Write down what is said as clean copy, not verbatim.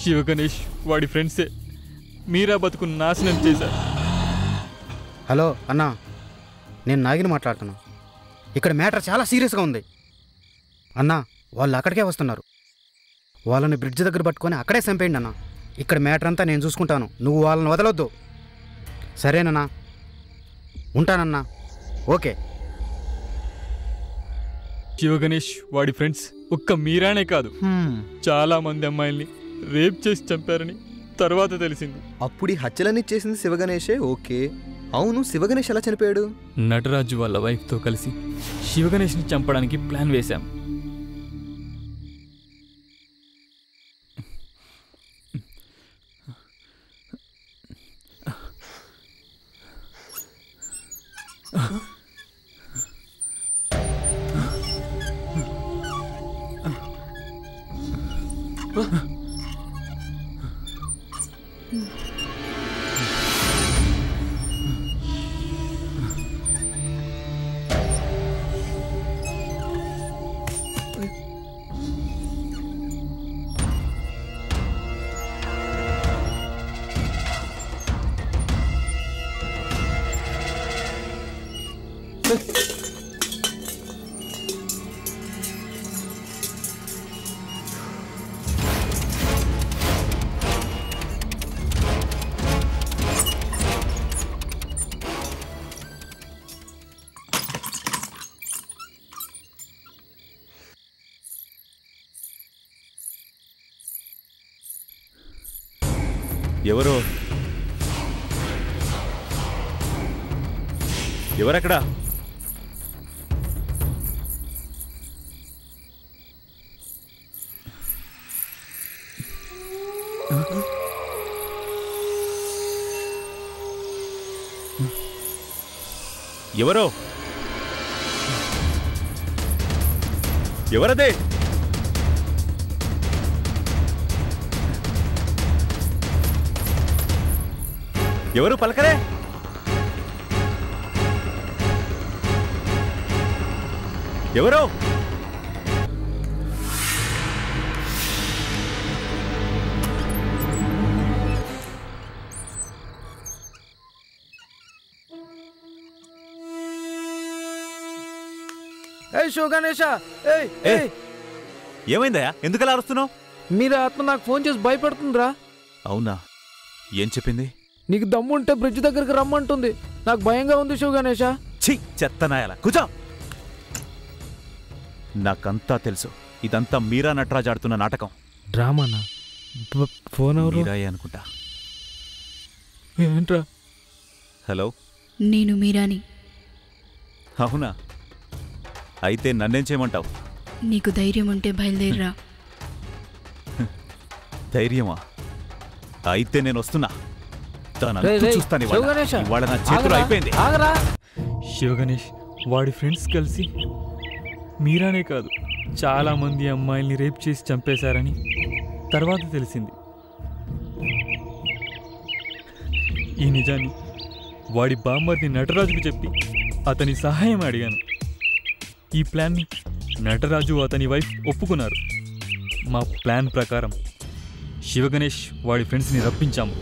శివగణేష్ వాడి ఫ్రెండ్సే మీరా బతుకుని నాశనం చేశారు. హలో అన్నా, నేను నాగిని మాట్లాడుతున్నా. ఇక్కడ మ్యాటర్ చాలా సీరియస్గా ఉంది అన్నా. వాళ్ళు అక్కడికే వస్తున్నారు. వాళ్ళని బ్రిడ్జ్ దగ్గర పట్టుకొని అక్కడే చంపేయండి అన్న. ఇక్కడ మ్యాటర్ అంతా నేను చూసుకుంటాను, నువ్వు వాళ్ళని వదలొద్దు. సరేనన్నా, ఉంటానన్నా. ఓకే. శివగణేష్ వాడి ఫ్రెండ్స్ ఒక్క మీరానే కాదు, చాలా మంది అమ్మాయిల్ని రేప్ చేసి చంపారని తర్వాత తెలిసింది. అప్పుడు ఈ హత్యలన్నీ చేసింది శివగణేషే. ఓకే, అవును, శివగణేష్ ఎలా చనిపోయాడు? నటరాజు వాళ్ళ వైఫ్తో కలిసి శివగణేష్ని చంపడానికి ప్లాన్ వేశాం. ఎవరక్కడ? ఎవరో? ఎవరదే? ఎవరు పలకరే? ఎవరో? శివగణేషా, ఏమైందయ్యా? ఎందుకలా అరుస్తున్నావు? మీరు ఆత్మ నాకు ఫోన్ చేసి భయపెడుతుందిరా. అవునా? ఏం చెప్పింది? నీకు దమ్ముంటే బ్రిడ్జ్ దగ్గరికి రమ్మంటుంది. నాకు భయంగా ఉంది శివగణేషా. ఛీ, చెత్తనాయాల కూర్చో. నాకంతా తెలుసు, ఇదంతా మీరా నటరాజ్ ఆడుతున్న నాటకం. డ్రామానా? ఫోన్ ఎవరు? మీరాయే అనుకుంటా. ఏంట్రా? హలో, నేను మీరాని. అవునా? అయితే నన్నేం చేయమంటావు? నీకు ధైర్యం ఉంటే బయలుదేరిరా. ధైర్యమా? అయితే నేను వస్తున్నా. చూస్తాను ఇవాళ నా చేతులు అయిపోయింది. శివగణేష్ వాడి ఫ్రెండ్స్ కలిసి మీరానే కాదు చాలా మంది అమ్మాయిల్ని రేప్ చేసి చంపేశారని తర్వాత తెలిసింది. ఈ నిజాన్ని వాడి బామ్మర్ది నటరాజుకు చెప్పి అతని సహాయం అడిగాను. ఈ ప్లాన్ని నటరాజు అతని వైఫ్ ఒప్పుకున్నారు. మా ప్లాన్ ప్రకారం శివగణేష్ వాడి ఫ్రెండ్స్ని రప్పించాము.